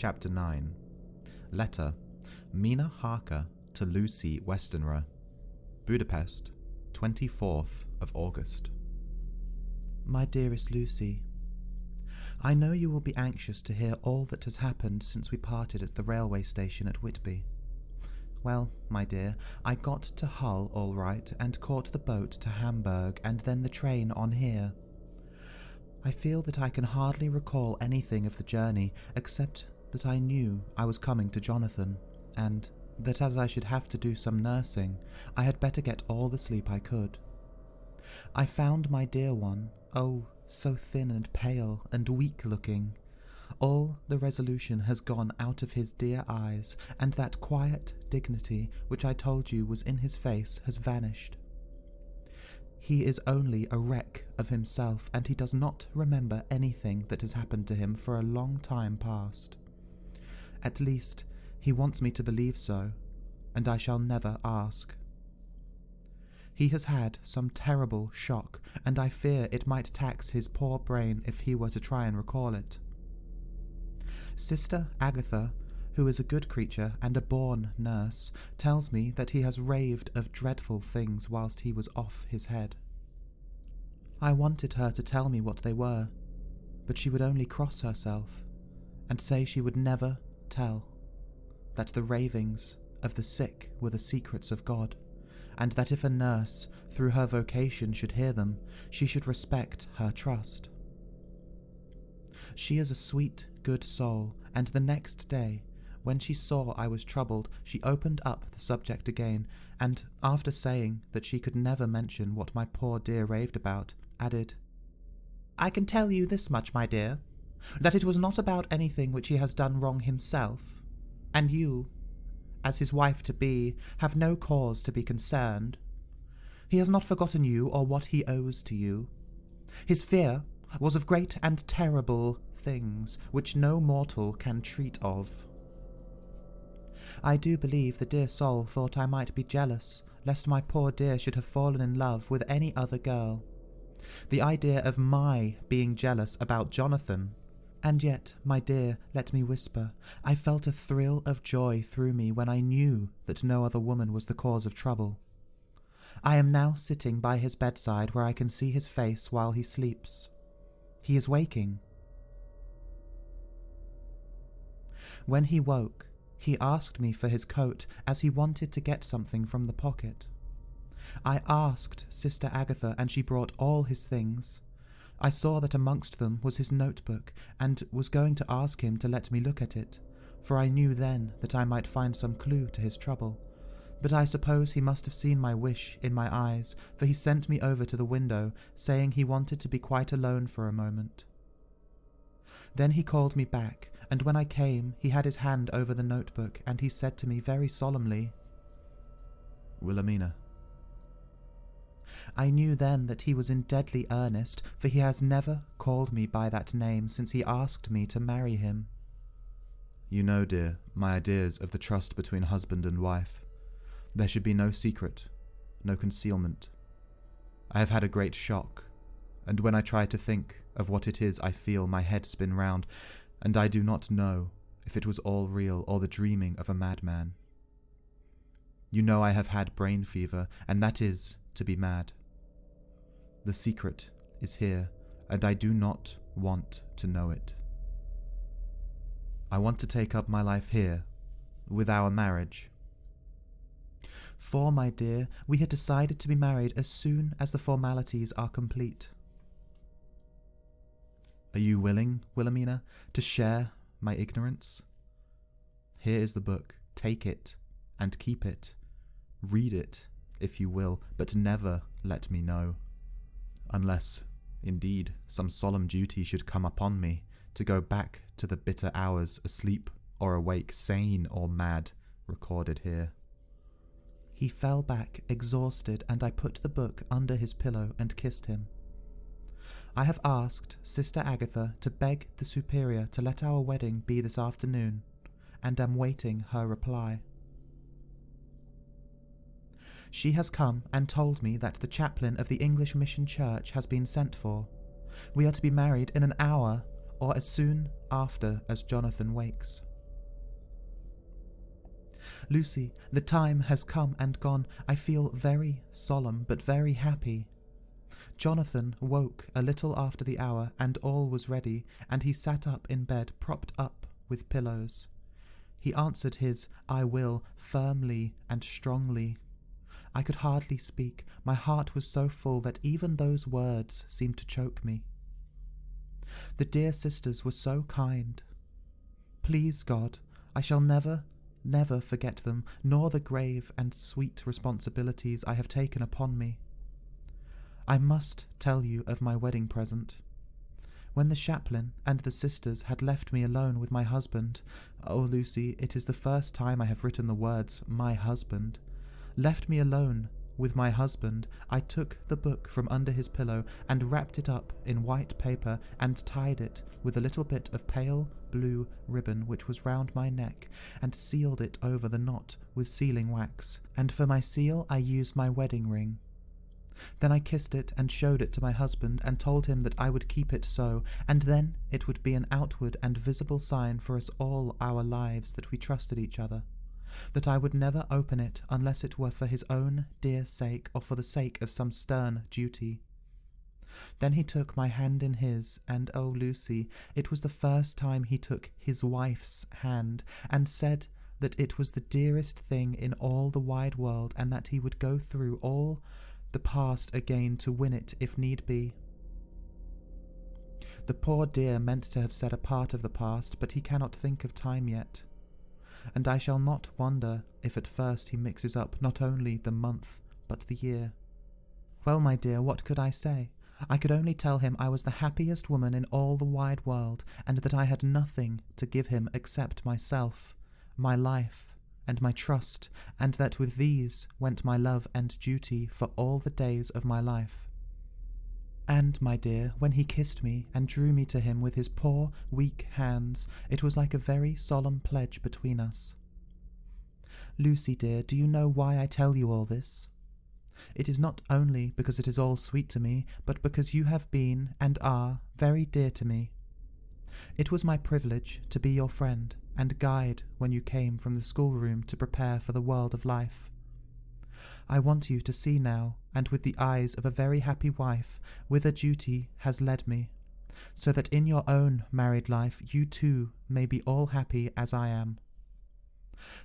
Chapter 9. Letter, Mina Harker to Lucy Westenra. Budapest, 24th of August. My dearest Lucy, I know you will be anxious to hear all that has happened since we parted at the railway station at Whitby. Well, my dear, I got to Hull all right and caught the boat to Hamburg and then the train on here. I feel that I can hardly recall anything of the journey except that I knew I was coming to Jonathan, and that as I should have to do some nursing, I had better get all the sleep I could. I found my dear one, oh, so thin and pale and weak-looking. All the resolution has gone out of his dear eyes, and that quiet dignity which I told you was in his face has vanished. He is only a wreck of himself, and he does not remember anything that has happened to him for a long time past. At least, he wants me to believe so, and I shall never ask. He has had some terrible shock, and I fear it might tax his poor brain if he were to try and recall it. Sister Agatha, who is a good creature and a born nurse, tells me that he has raved of dreadful things whilst he was off his head. I wanted her to tell me what they were, but she would only cross herself and say she would never tell, that the ravings of the sick were the secrets of God, and that if a nurse, through her vocation, should hear them, she should respect her trust. She is a sweet, good soul, and the next day, when she saw I was troubled, she opened up the subject again, and after saying that she could never mention what my poor dear raved about, added, "I can tell you this much, my dear, that it was not about anything which he has done wrong himself, and you, as his wife-to-be, have no cause to be concerned. He has not forgotten you or what he owes to you. His fear was of great and terrible things, which no mortal can treat of. I do believe the dear soul thought I might be jealous, lest my poor dear should have fallen in love with any other girl. The idea of my being jealous about Jonathan! And yet, my dear, let me whisper, I felt a thrill of joy through me when I knew that no other woman was the cause of trouble. I am now sitting by his bedside where I can see his face while he sleeps. He is waking. When he woke, he asked me for his coat, as he wanted to get something from the pocket. I asked Sister Agatha, and she brought all his things. I saw that amongst them was his notebook, and was going to ask him to let me look at it, for I knew then that I might find some clue to his trouble. But I suppose he must have seen my wish in my eyes, for he sent me over to the window, saying he wanted to be quite alone for a moment. Then he called me back, and when I came he had his hand over the notebook, and he said to me very solemnly, Wilhelmina. I knew then that he was in deadly earnest, for he has never called me by that name since he asked me to marry him. You know, dear, my ideas of the trust between husband and wife. There should be no secret, no concealment. I have had a great shock, and when I try to think of what it is I feel, my head spin round, and I do not know if it was all real or the dreaming of a madman. You know I have had brain fever, and that is to be mad. The secret is here, and I do not want to know it. I want to take up my life here, with our marriage. For, my dear, we had decided to be married as soon as the formalities are complete. Are you willing, Wilhelmina, to share my ignorance? Here is the book. Take it and keep it. Read it, if you will, but never let me know. Unless, indeed, some solemn duty should come upon me to go back to the bitter hours, asleep or awake, sane or mad, recorded here. He fell back exhausted, and I put the book under his pillow and kissed him. I have asked Sister Agatha to beg the Superior to let our wedding be this afternoon, and am waiting her reply. She has come and told me that the chaplain of the English Mission Church has been sent for. We are to be married in an hour, or as soon after as Jonathan wakes. Lucy, the time has come and gone. I feel very solemn, but very happy. Jonathan woke a little after the hour, and all was ready, and he sat up in bed, propped up with pillows. He answered his "I will" firmly and strongly. I could hardly speak. My heart was so full that even those words seemed to choke me. The dear sisters were so kind. Please God, I shall never forget them, nor the grave and sweet responsibilities I have taken upon me. I must tell you of my wedding present. When the chaplain and the sisters had left me alone with my husband, oh Lucy, it is the first time I have written the words "my husband," left me alone with my husband, I took the book from under his pillow and wrapped it up in white paper and tied it with a little bit of pale blue ribbon which was round my neck, and sealed it over the knot with sealing wax, and for my seal I used my wedding ring. Then I kissed it and showed it to my husband, and told him that I would keep it so, and then it would be an outward and visible sign for us all our lives that we trusted each other, that I would never open it unless it were for his own dear sake or for the sake of some stern duty. Then he took my hand in his, and oh Lucy, it was the first time he took his wife's hand, and said that it was the dearest thing in all the wide world, and that he would go through all the past again to win it if need be. The poor dear meant to have said a part of the past, but he cannot think of time yet, and I shall not wonder if at first he mixes up not only the month but the year. Well, my dear, what could I say? I could only tell him I was the happiest woman in all the wide world, and that I had nothing to give him except myself, my life, and my trust, and that with these went my love and duty for all the days of my life. And, my dear, when he kissed me and drew me to him with his poor, weak hands, it was like a very solemn pledge between us. Lucy, dear, do you know why I tell you all this? It is not only because it is all sweet to me, but because you have been, and are, very dear to me. It was my privilege to be your friend and guide when you came from the schoolroom to prepare for the world of life. I want you to see now, and with the eyes of a very happy wife, whither duty has led me, so that in your own married life you too may be all happy as I am.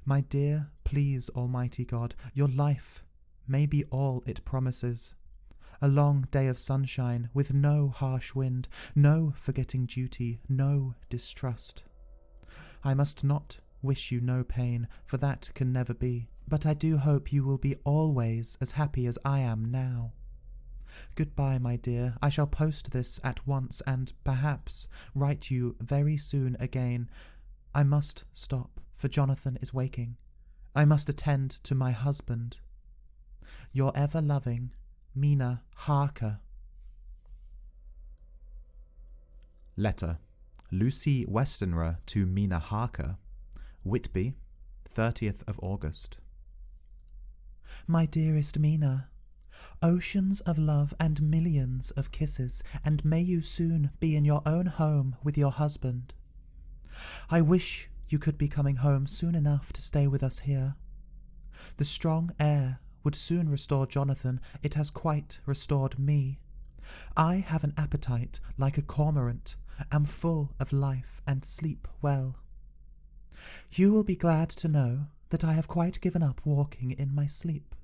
My dear, please, Almighty God, your life may be all it promises. A long day of sunshine, with no harsh wind, no forgetting duty, no distrust. I must not wish you no pain, for that can never be, but I do hope you will be always as happy as I am now. Goodbye, my dear. I shall post this at once, and perhaps write you very soon again. I must stop, for Jonathan is waking. I must attend to my husband. Your ever-loving Mina Harker. Letter. Lucy Westenra to Mina Harker, Whitby, 30th of August. My dearest Mina, oceans of love and millions of kisses, and may you soon be in your own home with your husband. I wish you could be coming home soon enough to stay with us here. The strong air would soon restore Jonathan. It has quite restored me. I have an appetite like a cormorant, am full of life, and sleep well. You will be glad to know that I have quite given up walking in my sleep.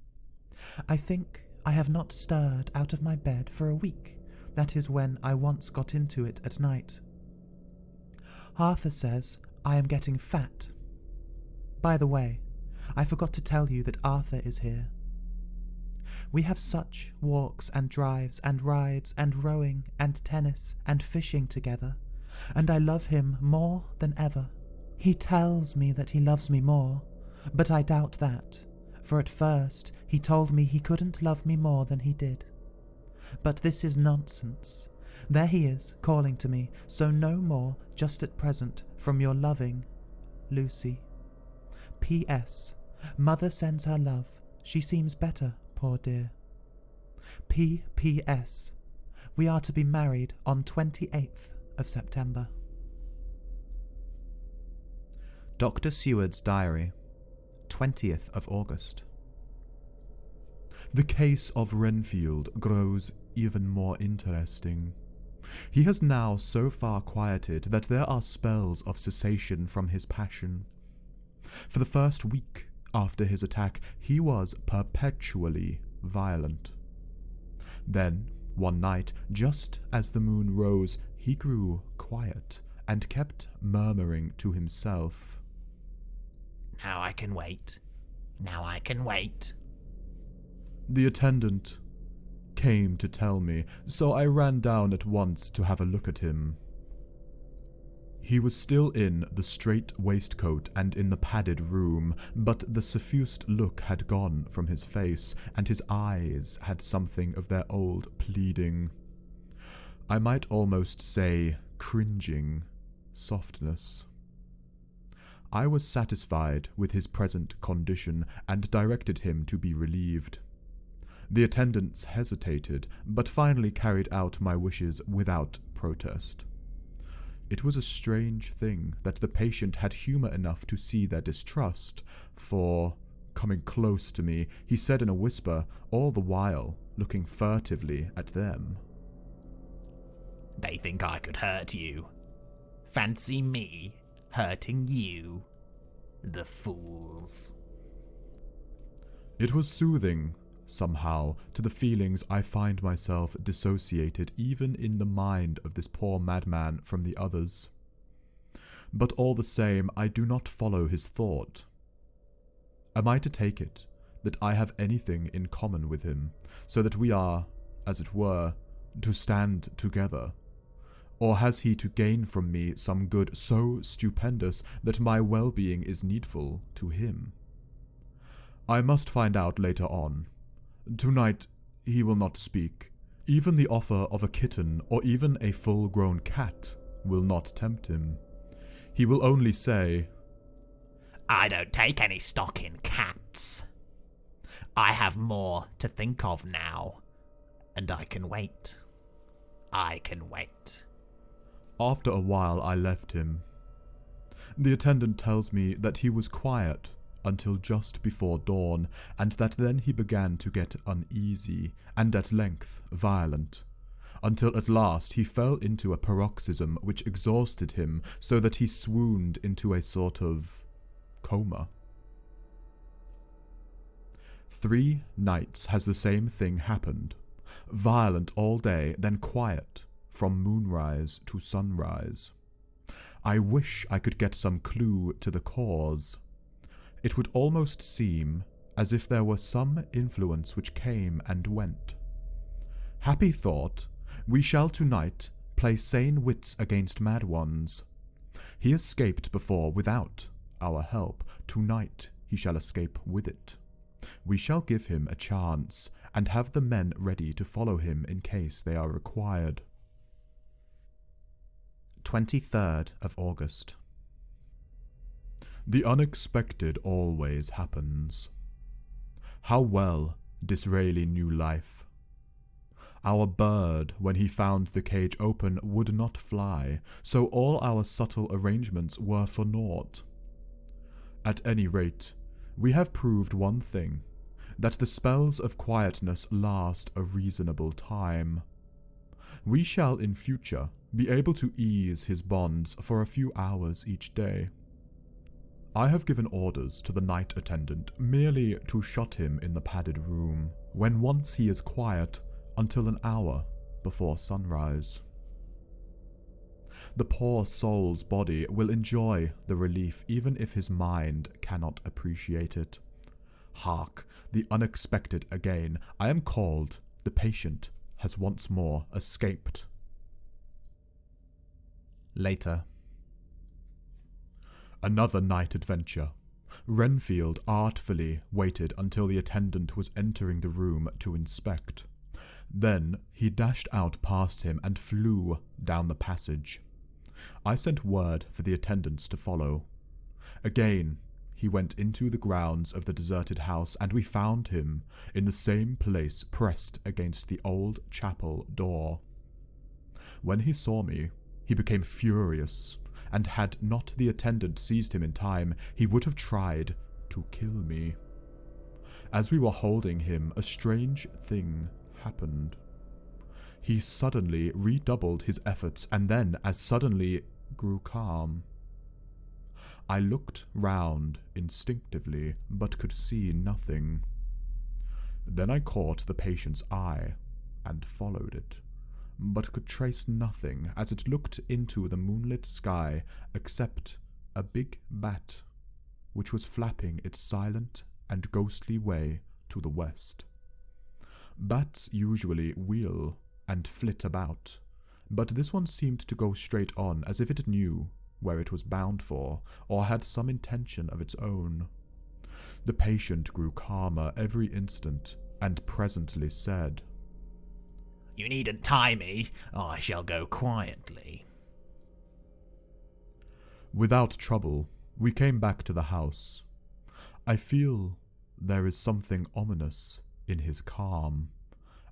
I think I have not stirred out of my bed for a week. That is when I once got into it at night. Arthur says I am getting fat. By the way, I forgot to tell you that Arthur is here. We have such walks and drives and rides and rowing and tennis and fishing together, and I love him more than ever. He tells me that he loves me more, but I doubt that, for at first he told me he couldn't love me more than he did. But this is nonsense. There he is, calling to me, so no more just at present from your loving Lucy. P.S. Mother sends her love. She seems better, poor dear. P.P.S. We are to be married on 28th of September. Dr. Seward's Diary, 20th of August. The case of Renfield grows even more interesting. He has now so far quieted that there are spells of cessation from his passion. For the first week after his attack, he was perpetually violent. Then, one night, just as the moon rose, he grew quiet and kept murmuring to himself, "Now I can wait. Now I can wait." The attendant came to tell me, so I ran down at once to have a look at him. He was still in the straight waistcoat and in the padded room, but the suffused look had gone from his face, and his eyes had something of their old pleading, I might almost say cringing, softness. I was satisfied with his present condition and directed him to be relieved. The attendants hesitated, but finally carried out my wishes without protest. It was a strange thing that the patient had humor enough to see their distrust, for, coming close to me, he said in a whisper, all the while looking furtively at them, "They think I could hurt you. Fancy me hurting you. The fools." It was soothing, somehow, to the feelings I find myself dissociated even in the mind of this poor madman from the others. But all the same, I do not follow his thought. Am I to take it that I have anything in common with him, so that we are, as it were, to stand together? Or has he to gain from me some good so stupendous that my well-being is needful to him? I must find out later on. Tonight he will not speak. Even the offer of a kitten or even a full-grown cat will not tempt him. He will only say, "I don't take any stock in cats. I have more to think of now, and I can wait. I can wait." After a while I left him. The attendant tells me that he was quiet until just before dawn, and that then he began to get uneasy, and at length violent, until at last he fell into a paroxysm which exhausted him so that he swooned into a sort of coma. 3 nights has the same thing happened. Violent all day, then quiet from moonrise to sunrise. I wish I could get some clue to the cause. It would almost seem as if there were some influence which came and went. Happy thought, we shall tonight play sane wits against mad ones. He escaped before without our help. Tonight he shall escape with it. We shall give him a chance, and have the men ready to follow him in case they are required. 23rd of August. The unexpected always happens. How well Disraeli knew life. Our bird, when he found the cage open, would not fly, so all our subtle arrangements were for naught. At any rate, we have proved one thing, that the spells of quietness last a reasonable time. We shall in future be able to ease his bonds for a few hours each day. I have given orders to the night attendant merely to shut him in the padded room, when once he is quiet, until an hour before sunrise. The poor soul's body will enjoy the relief even if his mind cannot appreciate it. Hark, the unexpected again. I am called. The patient has once more escaped. Later. Another night adventure. Renfield artfully waited until the attendant was entering the room to inspect. Then he dashed out past him and flew down the passage. I sent word for the attendants to follow. Again, he went into the grounds of the deserted house, and we found him in the same place pressed against the old chapel door. When he saw me, he became furious, and had not the attendant seized him in time, he would have tried to kill me. As we were holding him, a strange thing happened. He suddenly redoubled his efforts and then, as suddenly, grew calm. I looked round instinctively, but could see nothing. Then I caught the patient's eye and followed it, but could trace nothing as it looked into the moonlit sky except a big bat, which was flapping its silent and ghostly way to the west. Bats usually wheel and flit about, but this one seemed to go straight on as if it knew where it was bound for, or had some intention of its own. The patient grew calmer every instant, and presently said, "You needn't tie me, I shall go quietly." Without trouble, we came back to the house. I feel there is something ominous in his calm,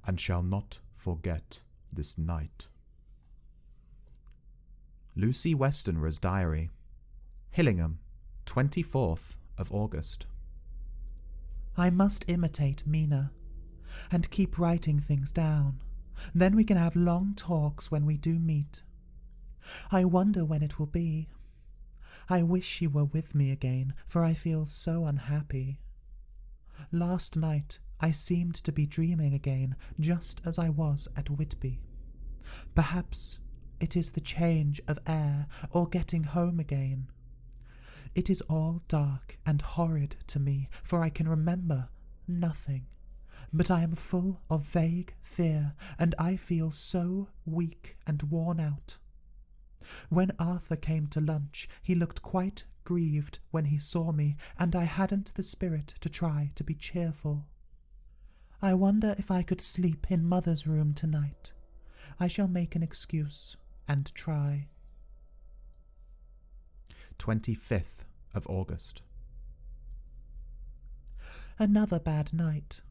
and shall not forget this night. Lucy Westenra's Diary. Hillingham, 24th of August. I must imitate Mina, and keep writing things down. Then we can have long talks when we do meet. I wonder when it will be. I wish she were with me again, for I feel so unhappy. Last night I seemed to be dreaming again, just as I was at Whitby. Perhaps it is the change of air, or getting home again. It is all dark and horrid to me, for I can remember nothing. But I am full of vague fear, and I feel so weak and worn out. When Arthur came to lunch, he looked quite grieved when he saw me, and I hadn't the spirit to try to be cheerful. I wonder if I could sleep in Mother's room tonight. I shall make an excuse and try. 25th of August. Another bad night.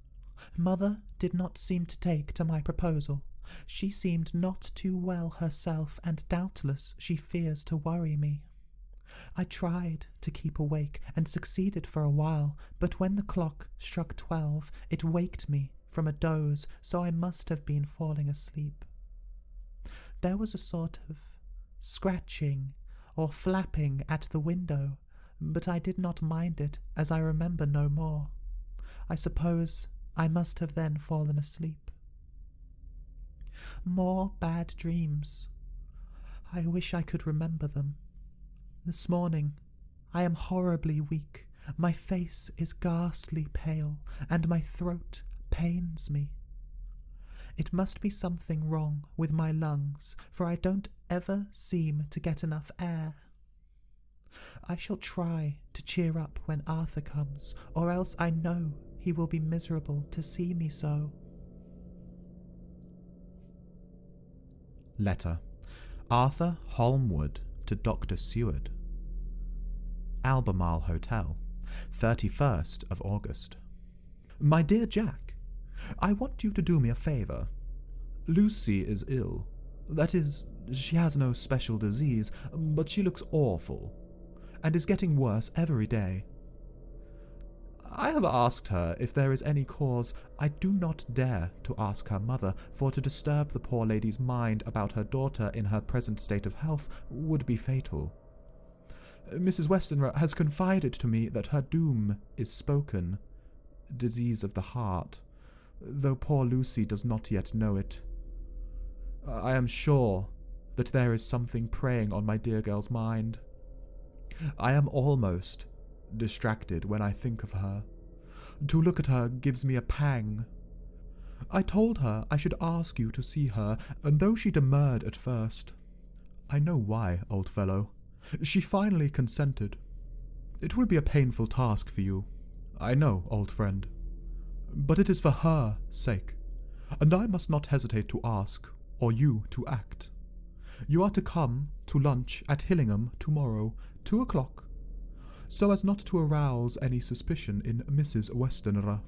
Mother did not seem to take to my proposal. She seemed not too well herself, and doubtless she fears to worry me. I tried to keep awake, and succeeded for a while, but when the clock struck 12, it waked me from a doze, so I must have been falling asleep. There was a sort of scratching or flapping at the window, but I did not mind it, as I remember no more. I suppose I must have then fallen asleep. More bad dreams. I wish I could remember them. This morning I am horribly weak. My face is ghastly pale, and my throat pains me. It must be something wrong with my lungs, for I don't ever seem to get enough air. I shall try to cheer up when Arthur comes, or else I know he will be miserable to see me so. Letter. Arthur Holmwood to Dr. Seward. Albemarle Hotel, 31st of August. My dear Jack, I want you to do me a favour. Lucy is ill. That is, she has no special disease, but she looks awful, and is getting worse every day. I have asked her if there is any cause. I do not dare to ask her mother, for to disturb the poor lady's mind about her daughter in her present state of health would be fatal. Mrs. Westenra has confided to me that her doom is spoken, disease of the heart, though poor Lucy does not yet know it. I am sure that there is something preying on my dear girl's mind. I am almost distracted when I think of her. To look at her gives me a pang. I told her I should ask you to see her, and though she demurred at first, I know why, old fellow, she finally consented. It will be a painful task for you, I know, old friend, but it is for her sake, and I must not hesitate to ask, or you to act. You are to come to lunch at Hillingham tomorrow, 2 o'clock, so as not to arouse any suspicion in Mrs. Westenra.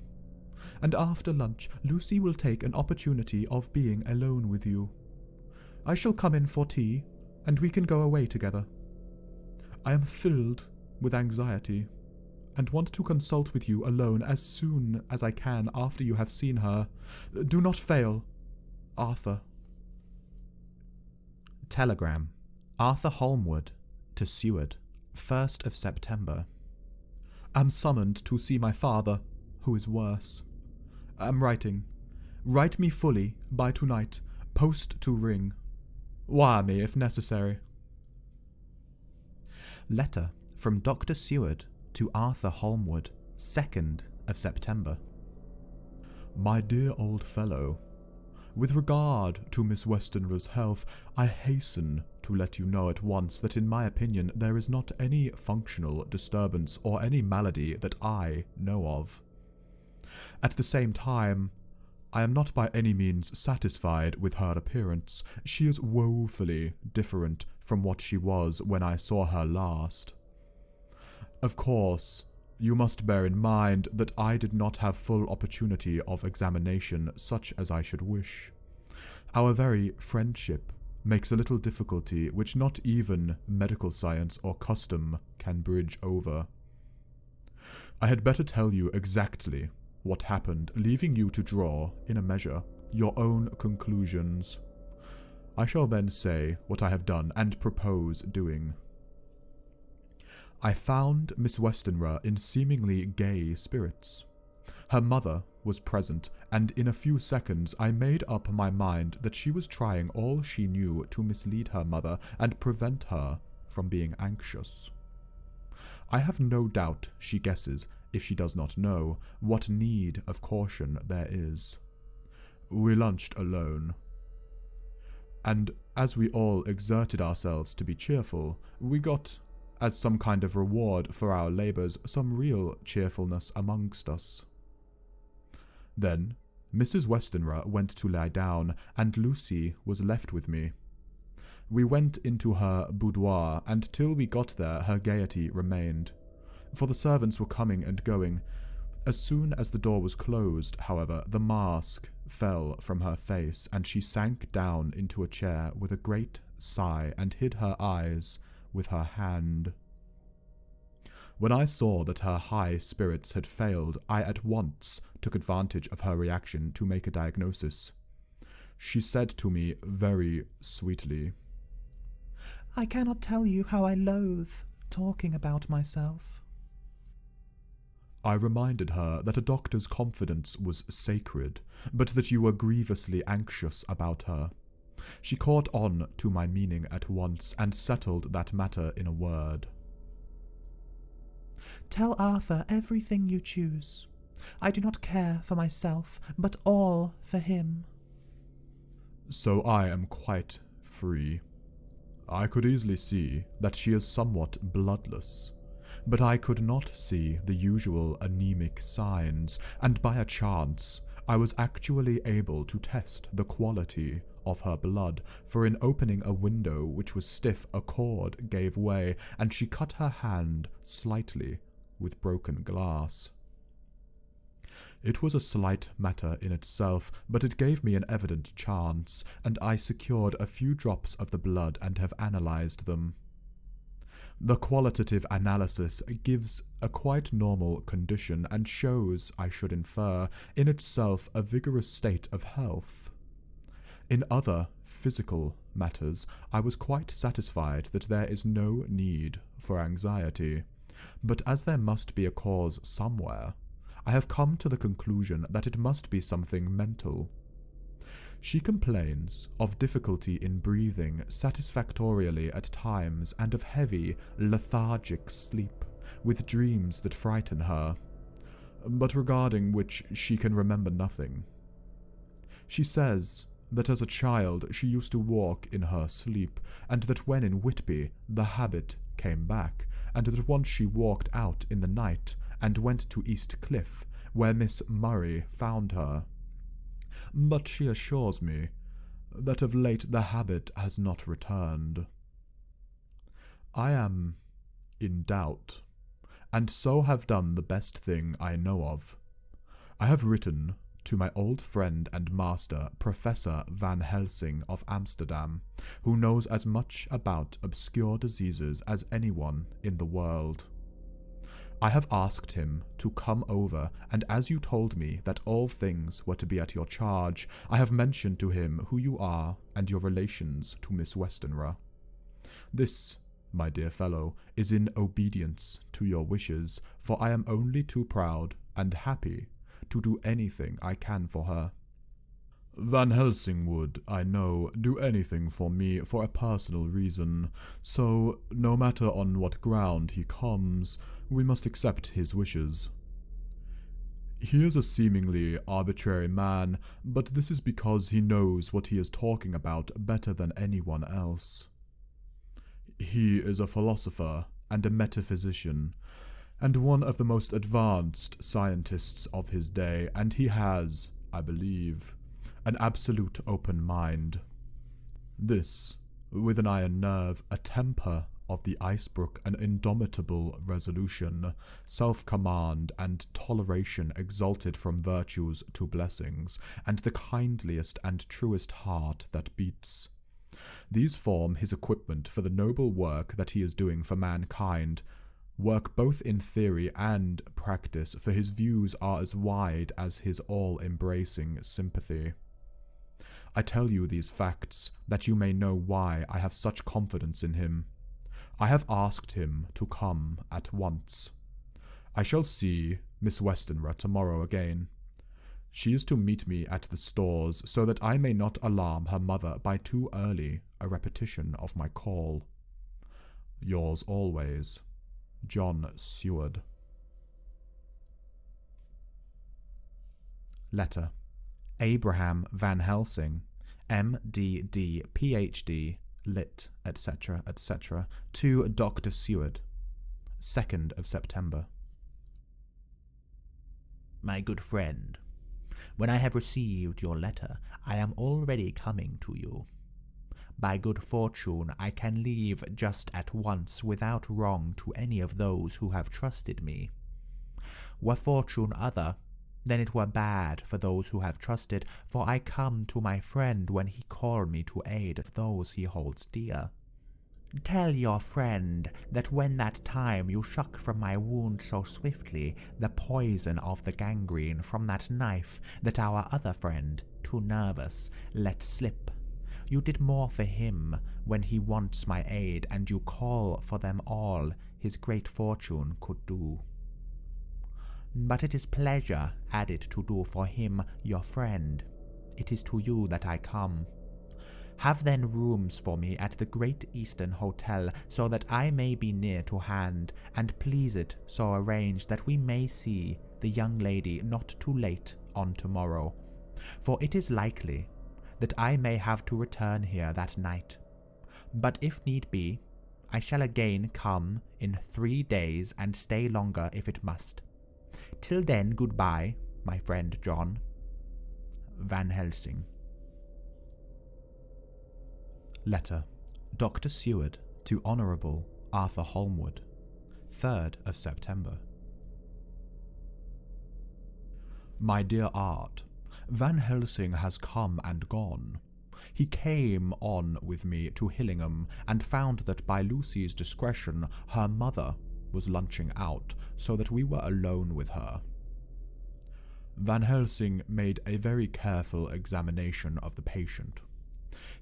And after lunch, Lucy will take an opportunity of being alone with you. I shall come in for tea, and we can go away together. I am filled with anxiety. and want to consult with you alone as soon as I can after you have seen her. Do not fail. Arthur. Telegram. Arthur Holmwood to Seward, 1st of September. Am summoned to see my father, who is worse. Am writing. Write me fully by tonight. Post to Ring. Wire me if necessary. Letter from Dr. Seward to Arthur Holmwood, 2nd of September. My dear old fellow, with regard to Miss Westenra's health, I hasten to let you know at once that in my opinion there is not any functional disturbance or any malady that I know of. At the same time, I am not by any means satisfied with her appearance. She is woefully different from what she was when I saw her last. Of course, you must bear in mind that I did not have full opportunity of examination such as I should wish. Our very friendship makes a little difficulty which not even medical science or custom can bridge over. I had better tell you exactly what happened, leaving you to draw, in a measure, your own conclusions. I shall then say what I have done and propose doing. I found Miss Westenra in seemingly gay spirits. Her mother was present, and in a few seconds I made up my mind that she was trying all she knew to mislead her mother and prevent her from being anxious. I have no doubt she guesses, if she does not know, what need of caution there is. We lunched alone, and as we all exerted ourselves to be cheerful, we got, as some kind of reward for our labours, some real cheerfulness amongst us. Then Mrs. Westenra went to lie down, and Lucy was left with me. We went into her boudoir, and till we got there her gaiety remained, for the servants were coming and going. As soon as the door was closed, however, the mask fell from her face, and she sank down into a chair with a great sigh and hid her eyes with her hand. When I saw that her high spirits had failed, I at once took advantage of her reaction to make a diagnosis. She said to me very sweetly, I cannot tell you how I loathe talking about myself. I reminded her that a doctor's confidence was sacred, but that you were grievously anxious about her. She caught on to my meaning at once, and settled that matter in a word. Tell Arthur everything you choose. I do not care for myself, but all for him. So I am quite free. I could easily see that she is somewhat bloodless, but I could not see the usual anemic signs, and by a chance I was actually able to test the quality of her blood, for in opening a window which was stiff a cord gave way, and she cut her hand slightly with broken glass. It was a slight matter in itself, but it gave me an evident chance, and I secured a few drops of the blood and have analysed them. The qualitative analysis gives a quite normal condition, and shows, I should infer, in itself a vigorous state of health. In other physical matters, I was quite satisfied that there is no need for anxiety, but as there must be a cause somewhere, I have come to the conclusion that it must be something mental. She complains of difficulty in breathing satisfactorily at times, and of heavy, lethargic sleep, with dreams that frighten her, but regarding which she can remember nothing. She says that as a child she used to walk in her sleep, and that when in Whitby the habit came back, and that once she walked out in the night and went to East Cliff, where Miss Murray found her. But she assures me that of late the habit has not returned. I am in doubt, and so have done the best thing I know of. I have written to my old friend and master, Professor Van Helsing of Amsterdam, who knows as much about obscure diseases as anyone in the world. I have asked him to come over, and as you told me that all things were to be at your charge, I have mentioned to him who you are and your relations to Miss Westenra. This, my dear fellow, is in obedience to your wishes, for I am only too proud and happy to do anything I can for her. Van Helsing would, I know, do anything for me for a personal reason, so no matter on what ground he comes, we must accept his wishes. He is a seemingly arbitrary man, but this is because he knows what he is talking about better than anyone else. He is a philosopher and a metaphysician, and one of the most advanced scientists of his day, and he has, I believe, an absolute open mind. This, with an iron nerve, a temper of the icebrook, an indomitable resolution, self-command and toleration exalted from virtues to blessings, and the kindliest and truest heart that beats. These form his equipment for the noble work that he is doing for mankind, work both in theory and practice, for his views are as wide as his all-embracing sympathy. I tell you these facts that you may know why I have such confidence in him. I have asked him to come at once. I shall see Miss Westenra tomorrow again. She is to meet me at the stores, so that I may not alarm her mother by too early a repetition of my call. Yours always, John Seward. Letter. Abraham Van Helsing, M.D.D. Ph.D., Lit., etc., etc., to Dr. Seward, 2nd of September. My good friend, when I have received your letter, I am already coming to you. By good fortune, I can leave just at once without wrong to any of those who have trusted me. Were fortune other, then it were bad for those who have trusted, for I come to my friend when he call me to aid those he holds dear. Tell your friend that when that time you shook from my wound so swiftly the poison of the gangrene from that knife that our other friend, too nervous, let slip, you did more for him when he wants my aid, and you call for them all his great fortune could do. But it is pleasure added to do for him, your friend. It is to you that I come. Have then rooms for me at the Great Eastern Hotel, so that I may be near to hand, and please it so arrange that we may see the young lady not too late on tomorrow, for it is likely that I may have to return here that night. But if need be, I shall again come in 3 days and stay longer if it must. Till then, goodbye, my friend John. Van Helsing. Letter. Dr. Seward to Honourable Arthur Holmwood, 3rd of September. My dear Art, Van Helsing has come and gone. He came on with me to Hillingham, and found that by Lucy's discretion her mother was lunching out, so that we were alone with her. Van Helsing made a very careful examination of the patient.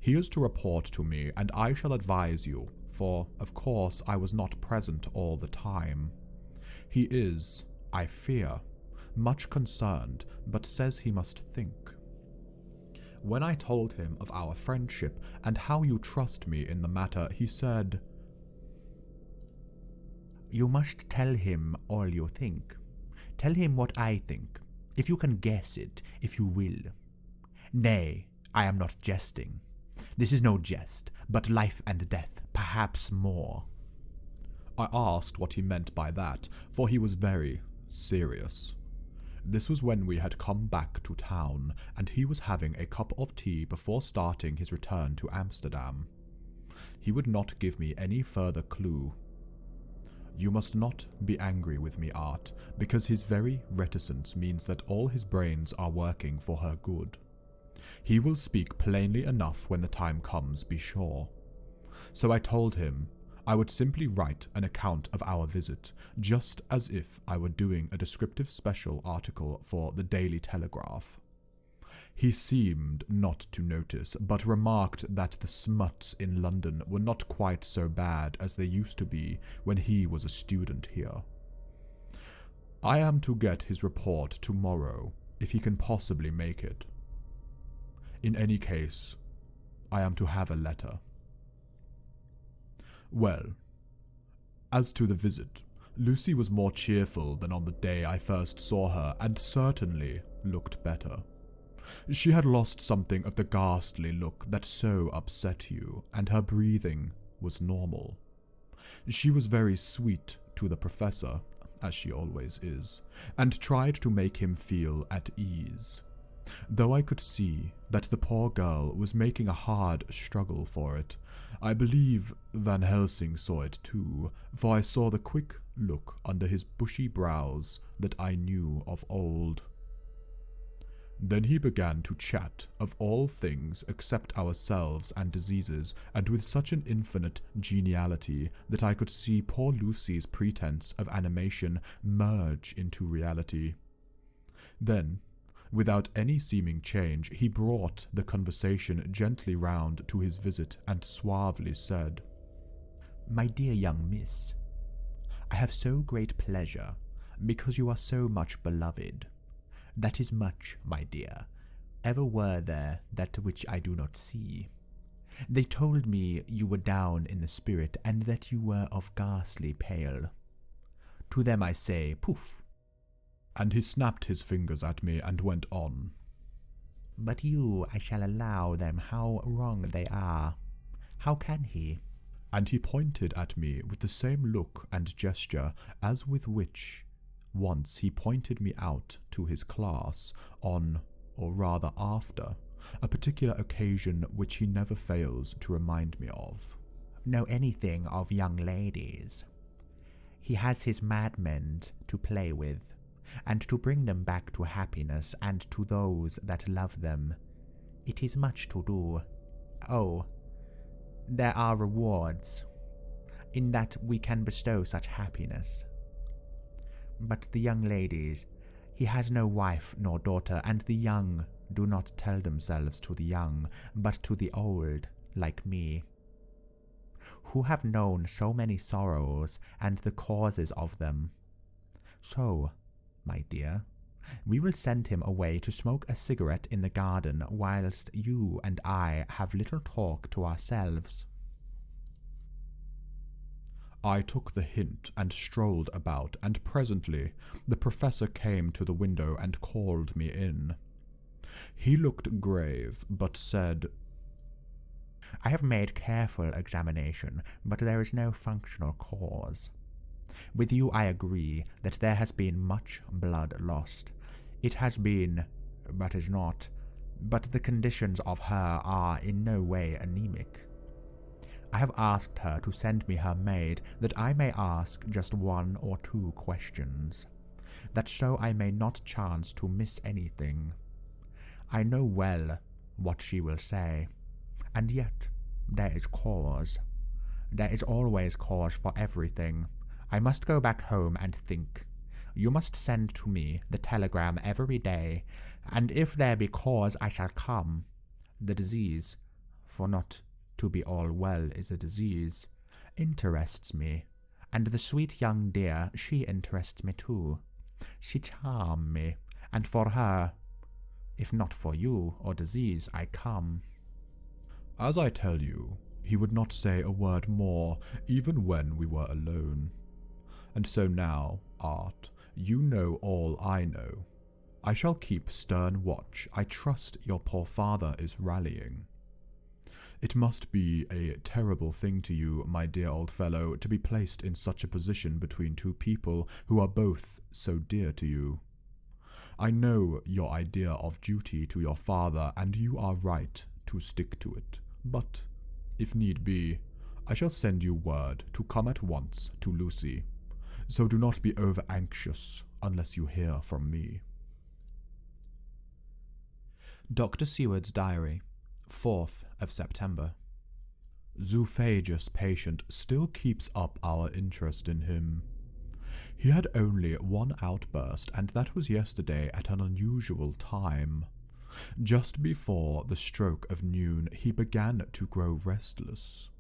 He is to report to me, and I shall advise you, for, of course, I was not present all the time. He is, I fear, much concerned, but says he must think. When I told him of our friendship and how you trust me in the matter, he said, You must tell him all you think. Tell him what I think, if you can guess it, if you will. Nay, I am not jesting. This is no jest, but life and death, perhaps more. I asked what he meant by that, for he was very serious. This was when we had come back to town, and he was having a cup of tea before starting his return to Amsterdam. He would not give me any further clue. You must not be angry with me, Art, because his very reticence means that all his brains are working for her good. He will speak plainly enough when the time comes, be sure. So I told him I would simply write an account of our visit, just as if I were doing a descriptive special article for the Daily Telegraph. He seemed not to notice, but remarked that the smuts in London were not quite so bad as they used to be when he was a student here. I am to get his report tomorrow, if he can possibly make it. In any case, I am to have a letter. Well, as to the visit, Lucy was more cheerful than on the day I first saw her, and certainly looked better. She had lost something of the ghastly look that so upset you, and her breathing was normal. She was very sweet to the professor, as she always is, and tried to make him feel at ease, though I could see that the poor girl was making a hard struggle for it. I believe Van Helsing saw it too, for I saw the quick look under his bushy brows that I knew of old. Then he began to chat of all things except ourselves and diseases, and with such an infinite geniality that I could see poor Lucy's pretense of animation merge into reality. Then, without any seeming change, he brought the conversation gently round to his visit and suavely said, "My dear young miss, I have so great pleasure, because you are so much beloved. That is much, my dear. Ever were there that which I do not see. They told me you were down in the spirit, and that you were of ghastly pale. To them I say, poof!" And he snapped his fingers at me and went on. "But you, I shall allow them how wrong they are. How can he?" And he pointed at me with the same look and gesture as with which once he pointed me out to his class on, or rather after, a particular occasion which he never fails to remind me of. "Know anything of young ladies? He has his madmen to play with, and to bring them back to happiness and to those that love them. It is much to do. Oh, there are rewards, in that we can bestow such happiness. But the young ladies, he has no wife nor daughter, and the young do not tell themselves to the young, but to the old, like me, who have known so many sorrows and the causes of them. So, my dear, we will send him away to smoke a cigarette in the garden, whilst you and I have little talk to ourselves." I took the hint and strolled about, and presently the professor came to the window and called me in. He looked grave, but said, "I have made careful examination, but there is no functional cause. With you I agree that there has been much blood lost. It has been, but is not, but the conditions of her are in no way anemic. I have asked her to send me her maid, that I may ask just 1 or 2 questions, that so I may not chance to miss anything. I know well what she will say, and yet there is cause. There is always cause for everything. I must go back home and think. You must send to me the telegram every day, and if there be cause I shall come. The disease, for not to be all well is a disease, interests me, and the sweet young dear, she interests me too. She charms me, and for her, if not for you or disease, I come." As I tell you, he would not say a word more, even when we were alone. And so now, Art, you know all I know. I shall keep stern watch. I trust your poor father is rallying. It must be a terrible thing to you, my dear old fellow, to be placed in such a position between 2 people who are both so dear to you. I know your idea of duty to your father, and you are right to stick to it. But, if need be, I shall send you word to come at once to Lucy. So do not be over-anxious unless you hear from me. Dr. Seward's Diary, 4th of September. zoophagous patient still keeps up our interest in him. He had only one outburst, and that was yesterday at an unusual time. Just before the stroke of noon, he began to grow restless.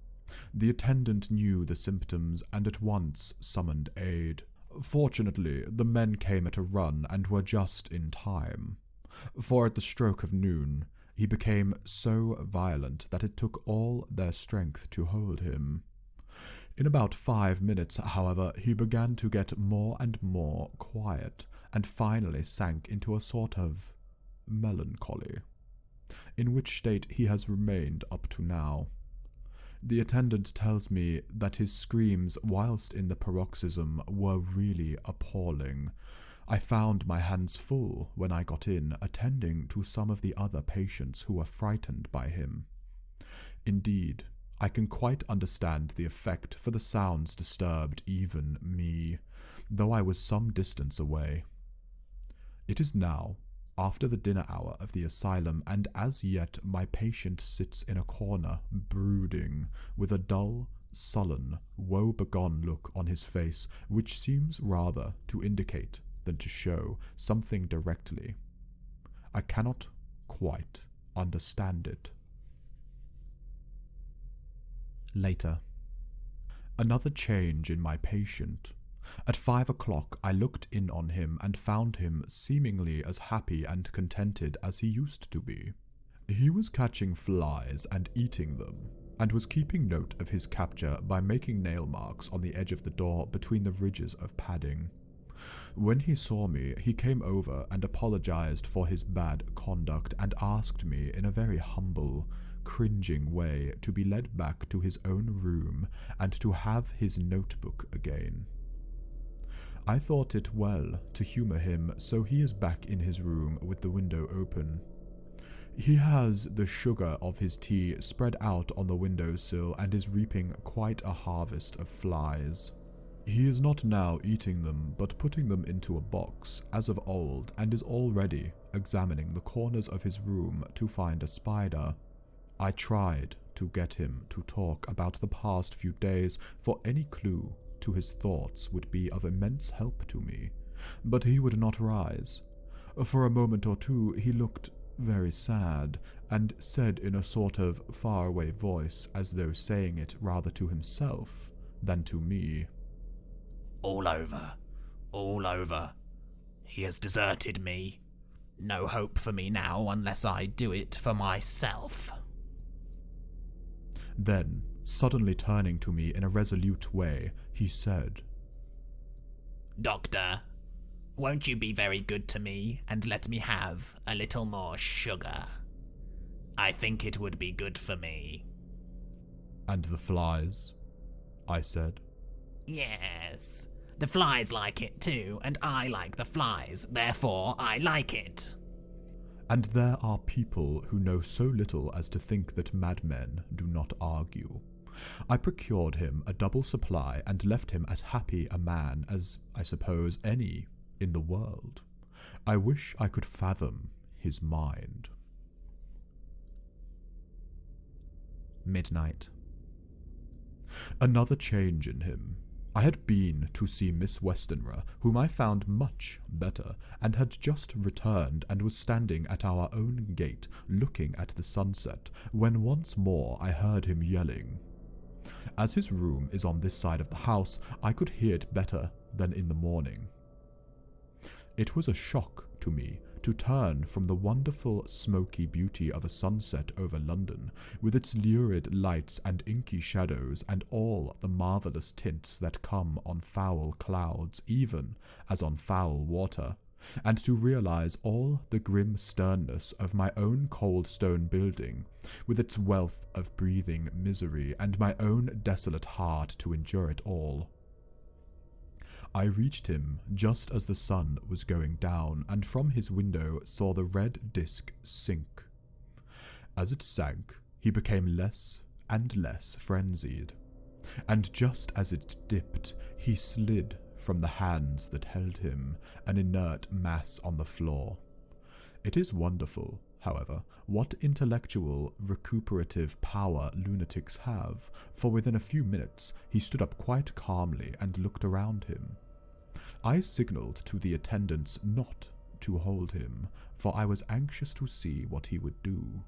The attendant knew the symptoms and at once summoned aid. Fortunately, the men came at a run and were just in time, for at the stroke of noon, he became so violent that it took all their strength to hold him. In about 5 minutes, however, he began to get more and more quiet, and finally sank into a sort of melancholy, in which state he has remained up to now. The attendant tells me that his screams whilst in the paroxysm were really appalling. I found my hands full when I got in, attending to some of the other patients who were frightened by him. Indeed, I can quite understand the effect, for the sounds disturbed even me, though I was some distance away. It is now after the dinner hour of the asylum, and as yet my patient sits in a corner, brooding, with a dull, sullen, woe-begone look on his face, which seems rather to indicate than to show something directly. I cannot quite understand it. Later. Another change in my patient. At 5 o'clock I looked in on him and found him seemingly as happy and contented as he used to be. He was catching flies and eating them, and was keeping note of his capture by making nail marks on the edge of the door between the ridges of padding. When he saw me, he came over and apologized for his bad conduct and asked me in a very humble, cringing way to be led back to his own room and to have his notebook again. I thought it well to humour him, so he is back in his room with the window open. He has the sugar of his tea spread out on the windowsill and is reaping quite a harvest of flies. He is not now eating them, but putting them into a box, as of old, and is already examining the corners of his room to find a spider. I tried to get him to talk about the past few days, for any clue to his thoughts would be of immense help to me, but he would not rise. For a moment or two he looked very sad, and said in a sort of faraway voice, as though saying it rather to himself than to me, All over. All over. He has deserted me. No hope for me now unless I do it for myself. Then, suddenly turning to me in a resolute way, he said, Doctor, won't you be very good to me and let me have a little more sugar? I think it would be good for me. And the flies? I said. Yes, the flies like it too, and I like the flies, therefore I like it. And there are people who know so little as to think that madmen do not argue. I procured him a double supply and left him as happy a man as, I suppose, any in the world. I wish I could fathom his mind. Midnight. Another change in him. I had been to see Miss Westenra, whom I found much better, and had just returned and was standing at our own gate looking at the sunset, when once more I heard him yelling. As his room is on this side of the house, I could hear it better than in the morning. It was a shock to me to turn from the wonderful smoky beauty of a sunset over London, with its lurid lights and inky shadows and all the marvellous tints that come on foul clouds even as on foul water, and to realise all the grim sternness of my own cold stone building, with its wealth of breathing misery, and my own desolate heart to endure it all. I reached him just as the sun was going down, and from his window saw the red disk sink. As it sank, he became less and less frenzied, and just as it dipped, he slid from the hands that held him, an inert mass on the floor. It is wonderful however, what intellectual recuperative power lunatics have, for within a few minutes he stood up quite calmly and looked around him. I signalled to the attendants not to hold him, for I was anxious to see what he would do.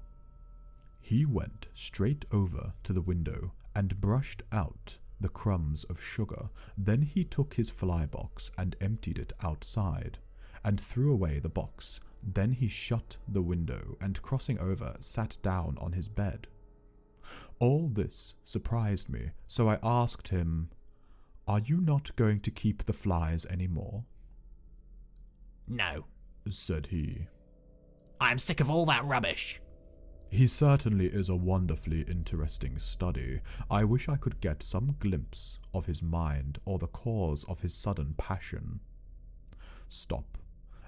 He went straight over to the window and brushed out the crumbs of sugar. Then he took his fly box and emptied it outside, and threw away the box. Then he shut the window and, crossing over, sat down on his bed. All this surprised me, so I asked him, "Are you not going to keep the flies any more?" "No," said he. "I am sick of all that rubbish." He certainly is a wonderfully interesting study. I wish I could get some glimpse of his mind or the cause of his sudden passion. Stop.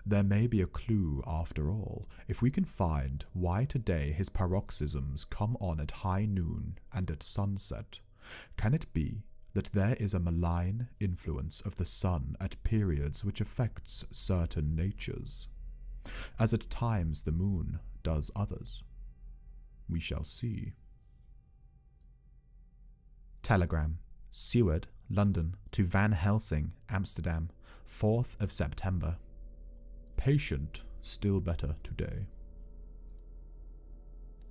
There may be a clue after all, if we can find why today his paroxysms come on at high noon and at sunset. Can it be that there is a malign influence of the sun at periods which affects certain natures, as at times the moon does others? We shall see. Telegram. Seward, London, to Van Helsing, Amsterdam, 4th of September. Patient still better today.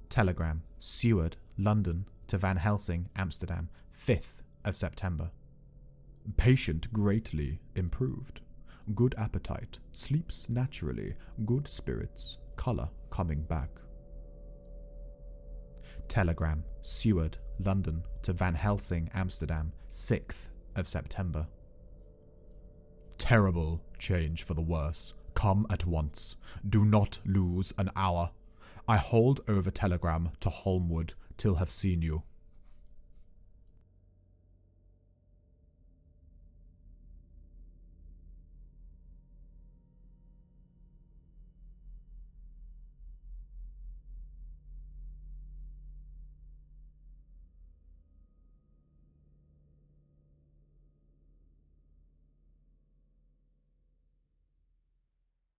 Telegram. Seward, London, to Van Helsing, Amsterdam, 5th of September. Patient greatly improved. Good appetite, sleeps naturally, good spirits, colour coming back. Telegram. Seward, London, to Van Helsing, Amsterdam, 6th of September. Terrible change for the worse. Come at once. Do not lose an hour. I hold over telegram to Holmwood till have seen you.